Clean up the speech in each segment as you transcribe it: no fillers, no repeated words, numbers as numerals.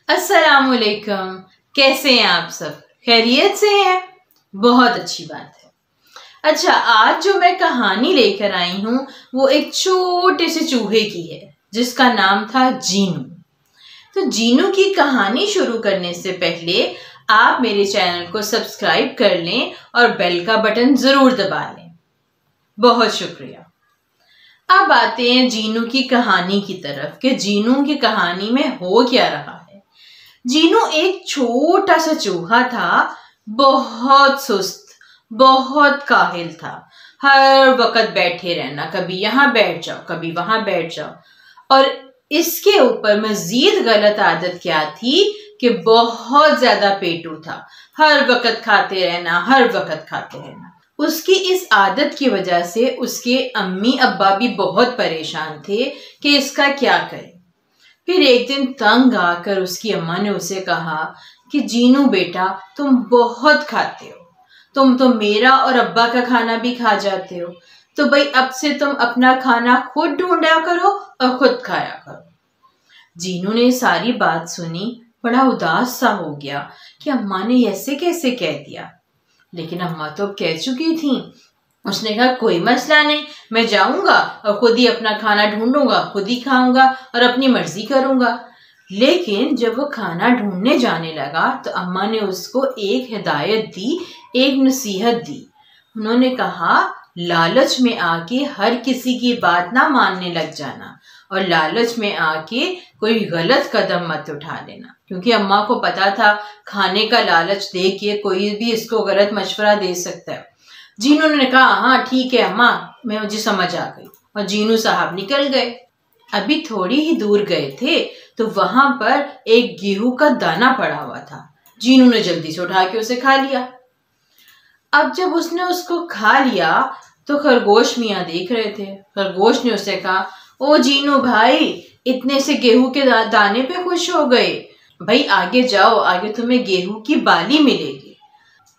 अस्सलामुअलैकुम। कैसे हैं आप सब? खैरियत से हैं? बहुत अच्छी बात है। अच्छा, आज जो मैं कहानी लेकर आई हूँ वो एक छोटे से चूहे की है जिसका नाम था जीनू। तो जीनू की कहानी शुरू करने से पहले आप मेरे चैनल को सब्सक्राइब कर लें और बेल का बटन जरूर दबा लें। बहुत शुक्रिया। अब आते हैं जीनू की कहानी की तरफ कि जीनू की कहानी में हो क्या रहा है। जीनू एक छोटा सा चूहा था, बहुत सुस्त, बहुत काहिल था। हर वक्त बैठे रहना, कभी यहाँ बैठ जाओ, कभी वहां बैठ जाओ। और इसके ऊपर मजीद गलत आदत क्या थी कि बहुत ज्यादा पेटू था। हर वक्त खाते रहना, हर वक्त खाते रहना। उसकी इस आदत की वजह से उसके अम्मी अब्बा भी बहुत परेशान थे कि इसका क्या करें। फिर एक दिन तंग आकर उसकी अम्मा ने उसे कहा कि जीनू बेटा, तुम बहुत खाते हो, तुम तो मेरा और अब्बा का खाना भी खा जाते हो, तो भाई अब से तुम अपना खाना खुद ढूंढा करो और खुद खाया करो। जीनू ने सारी बात सुनी, बड़ा उदास सा हो गया कि अम्मा ने ऐसे कैसे कह दिया, लेकिन अम्मा तो कह चुकी थी। उसने कहा कोई मसला नहीं, मैं जाऊंगा और खुद ही अपना खाना ढूंढूंगा, खुद ही खाऊंगा और अपनी मर्जी करूंगा। लेकिन जब वो खाना ढूंढने जाने लगा तो अम्मा ने उसको एक हिदायत दी, एक नसीहत दी। उन्होंने कहा लालच में आके हर किसी की बात ना मानने लग जाना और लालच में आके कोई गलत कदम मत उठा लेना, क्योंकि अम्मा को पता था खाने का लालच देख के कोई भी इसको गलत मशवरा दे सकता है। जीनू ने कहा हाँ ठीक है अम्मा, मैं मुझे समझ आ गई, और जीनू साहब निकल गए। अभी थोड़ी ही दूर गए थे तो वहां पर एक गेहूं का दाना पड़ा हुआ था। जीनू ने जल्दी से उठा के उसे खा लिया। अब जब उसने उसको खा लिया तो खरगोश मियाँ देख रहे थे। खरगोश ने उसे कहा ओ जीनू भाई, इतने से गेहूं के दाने पे खुश हो गए, भाई आगे जाओ, आगे तुम्हें गेहूं की बाली मिलेगी।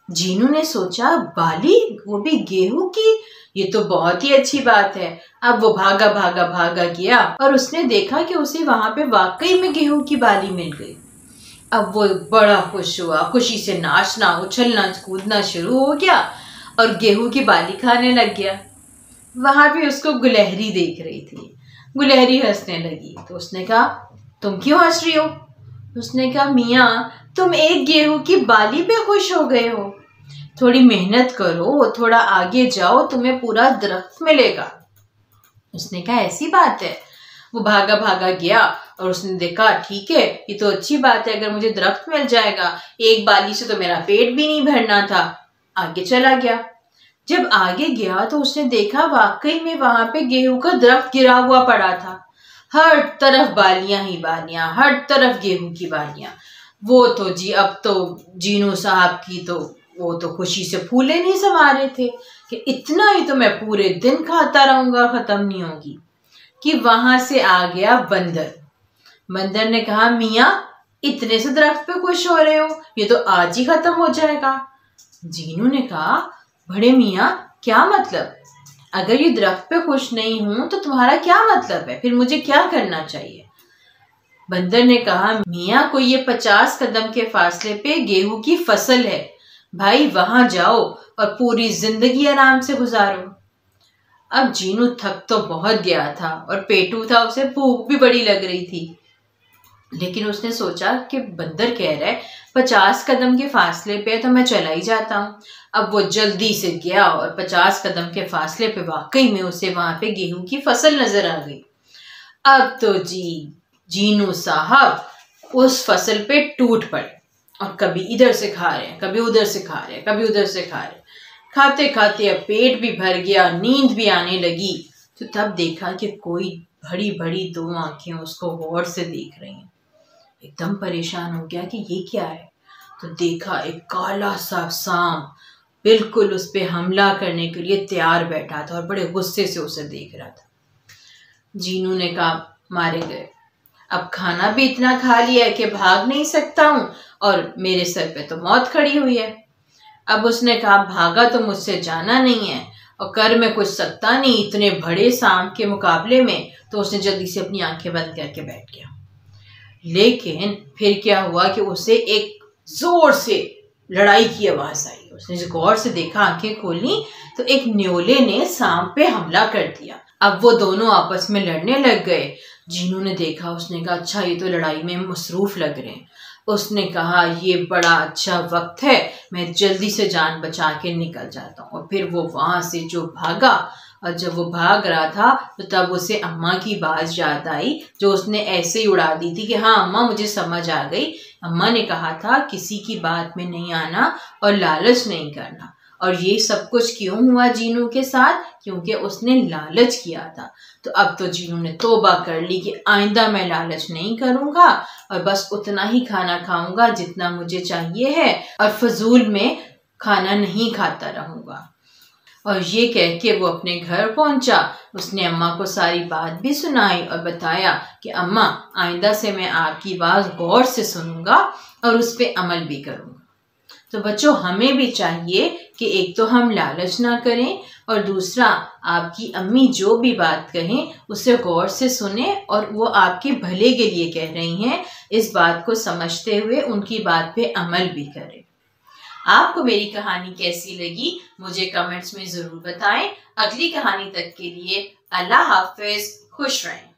जीनू ने सोचा बाली, वो भी गेहूं की, ये तो बहुत ही अच्छी बात है। अब वो भागा भागा भागा गया और उसने देखा कि उसे वहां पे वाकई में गेहूं की बाली मिल गई। अब वो बड़ा खुश हुआ, खुशी से नाचना उछलना कूदना शुरू हो गया और गेहूं की बाली खाने लग गया। वहां पे उसको गुलहरी देख रही थी। गुलहरी हंसने लगी तो उसने कहा तुम क्यों हंस रही हो? उसने कहा मियाँ, तुम एक गेहूं की बाली पे खुश हो गए हो, थोड़ी मेहनत करो, थोड़ा आगे जाओ, तुम्हें पूरा दरख्त मिलेगा। उसने कहा ऐसी बात है? वो भागा भागा गया और उसने देखा ठीक है, ये तो अच्छी बात है, अगर मुझे दरख्त मिल जाएगा, एक बाली से तो मेरा पेट भी नहीं भरना था। आगे चला गया। जब आगे गया तो उसने देखा वाकई में वहां पे गेहूं का दरख्त गिरा हुआ पड़ा था। हर तरफ बालियां ही बालियां, हर तरफ गेहूं की बालियां। वो तो जी अब तो जीनू साहब की तो वो तो खुशी से फूले नहीं समा रहे थे कि इतना ही तो मैं पूरे दिन खाता रहूंगा, खत्म नहीं होगी। कि वहां से आ गया बंदर। बंदर ने कहा मियाँ, इतने से दरख्त पे खुश हो रहे हो, ये तो आज ही खत्म हो जाएगा। जीनू ने कहा बड़े मियाँ क्या मतलब? अगर ये दरख्त पे खुश नहीं हूं तो तुम्हारा क्या मतलब है, फिर मुझे क्या करना चाहिए? बंदर ने कहा मियाँ, कोई ये 50 कदम के फासले पे गेहूं की फसल है, भाई वहां जाओ और पूरी जिंदगी आराम से गुजारो। अब जीनू थक तो बहुत गया था और पेटू था, उसे भूख भी बड़ी लग रही थी, लेकिन उसने सोचा कि बंदर कह रहा है 50 कदम के फासले पे तो मैं चला ही जाता हूँ। अब वो जल्दी से गया और 50 कदम के फासले पे वाकई में उसे वहां पे गेहूं की फसल नजर आ गई। अब तो जीनू साहब उस फसल पे टूट पड़े और कभी इधर से खा रहे हैं, कभी उधर से खा रहे हैं, कभी उधर से खा रहे हैं। खाते खाते अब पेट भी भर गया, नींद भी आने लगी। तो तब देखा कि कोई बड़ी बड़ी 2 आंखें उसको गौर से देख रही हैं। एकदम परेशान हो गया कि ये क्या है। तो देखा एक काला सा सांप बिल्कुल उस पे हमला करने के लिए तैयार बैठा था और बड़े गुस्से से उसे देख रहा था। जीनू ने कहा मारे गए, अब खाना भी इतना खा लिया है कि भाग नहीं सकता हूं और मेरे सर पे तो मौत खड़ी हुई है। अब उसने कहा भागा तो मुझसे जाना नहीं है और कर मैं कुछ सकता नहीं इतने बड़े सांप के मुकाबले में। तो उसने जल्दी से अपनी आंखें बंद करके बैठ गया। लेकिन फिर क्या हुआ कि उसे एक जोर से लड़ाई की आवाज आई। उसने गौर से देखा, आंखें खोली तो एक न्योले ने सांप पे हमला कर दिया। अब वो दोनों आपस में लड़ने लग गए। जीनू ने देखा, उसने कहा अच्छा ये तो लड़ाई में मसरूफ लग रहे हैं। उसने कहा ये बड़ा अच्छा वक्त है, मैं जल्दी से जान बचा के निकल जाता हूँ। और फिर वो वहां से जो भागा, और जब वो भाग रहा था तो तब उसे अम्मा की बात याद आई जो उसने ऐसे ही उड़ा दी थी कि हाँ अम्मा मुझे समझ आ गई। अम्मा ने कहा था किसी की बात में नहीं आना और लालच नहीं करना। और ये सब कुछ क्यों हुआ जीनू के साथ? क्योंकि उसने लालच किया था। तो अब तो जीनू ने तौबा कर ली कि आइंदा मैं लालच नहीं करूंगा और बस उतना ही खाना खाऊंगा जितना मुझे चाहिए है और फजूल में खाना नहीं खाता रहूंगा। और ये कह के वो अपने घर पहुंचा। उसने अम्मा को सारी बात भी सुनाई और बताया कि अम्मा आइंदा से मैं आपकी बात गौर से सुनूंगा और उस पर अमल भी करूंगा। तो बच्चों हमें भी चाहिए कि एक तो हम लालच ना करें और दूसरा आपकी अम्मी जो भी बात कहें उसे गौर से सुने और वो आपके भले के लिए कह रही हैं इस बात को समझते हुए उनकी बात पे अमल भी करें। आपको मेरी कहानी कैसी लगी मुझे कमेंट्स में जरूर बताएं। अगली कहानी तक के लिए अल्लाह हाफिज, खुश रहें।